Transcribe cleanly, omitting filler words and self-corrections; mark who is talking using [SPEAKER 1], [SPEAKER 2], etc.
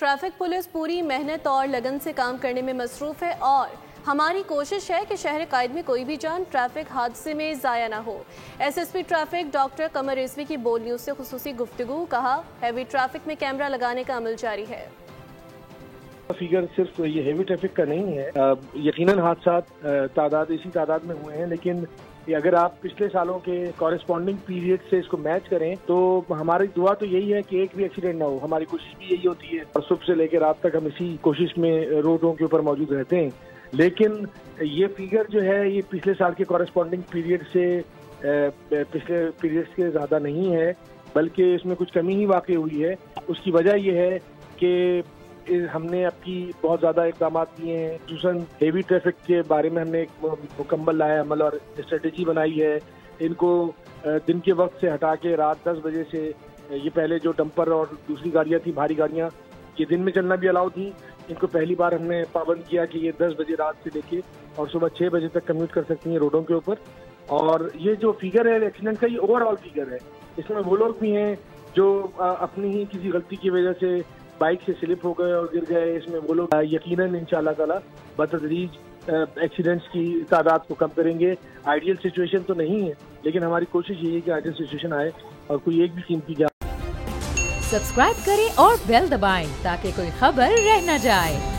[SPEAKER 1] Traffic police पूरी मेहनत और लगन से काम करने में मसरूफ है और हमारी कोशिश है कि शहर कायद में कोई भी जान ट्रैफिक हादसे में ज़ाया ना हो। एसएसपी ट्रैफिक डॉक्टर कमर रिजवी की बोल न्यूज़ से खुसूसी गुफ्तगू। कहा, हैवी ट्रैफिक में कैमरा लगाने का अमल जारी है।
[SPEAKER 2] फिगर सिर्फ ये हेवी ट्रैफिक का नहीं है, यकीनन हादसा इसी तादाद में हुए हैं, लेकिन अगर आप पिछले सालों के कॉरेस्पॉन्डिंग पीरियड से इसको मैच करें तो हमारी दुआ तो यही है कि एक भी एक्सीडेंट ना हो। हमारी कोशिश भी यही होती है और सुबह से लेकर रात तक हम इसी कोशिश में रोडों के ऊपर मौजूद रहते हैं। लेकिन ये फिगर जो है ये पिछले साल के कॉरेस्पॉन्डिंग पीरियड से पिछले पीरियड से ज़्यादा नहीं है, बल्कि इसमें कुछ कमी ही वाकई हुई है। उसकी वजह ये है कि हमने आपकी बहुत ज़्यादा इक़दाम किए हैं। खसूसन हेवी ट्रैफिक के बारे में हमने एक मुकम्मल लाया अमल और स्ट्रेटजी बनाई है। इनको दिन के वक्त से हटा के रात 10 बजे से, ये पहले जो डंपर और दूसरी गाड़ियाँ थी, भारी गाड़ियाँ, ये दिन में चलना भी अलाउ थी। इनको पहली बार हमने पाबंद किया कि ये 10 बजे रात से लेके और सुबह 6 बजे तक कम्यूट कर सकती हैं रोडों के ऊपर। और ये जो फिगर है एक्सीडेंट का, ये ओवरऑल फिगर है। इसमें वो लोग भी हैं जो अपनी ही किसी गलती की वजह से बाइक से स्लिप हो गए और गिर गए। इसमें वो लोग यकीनन इंशाल्लाह ताला बतदरीज एक्सीडेंट्स की तादाद को कम करेंगे। आइडियल सिचुएशन तो नहीं है, लेकिन हमारी कोशिश यही है कि आइडियल सिचुएशन आए और कोई एक भी कीमती जान।
[SPEAKER 3] सब्सक्राइब करें और बेल दबाएं ताकि कोई खबर रह न जाए।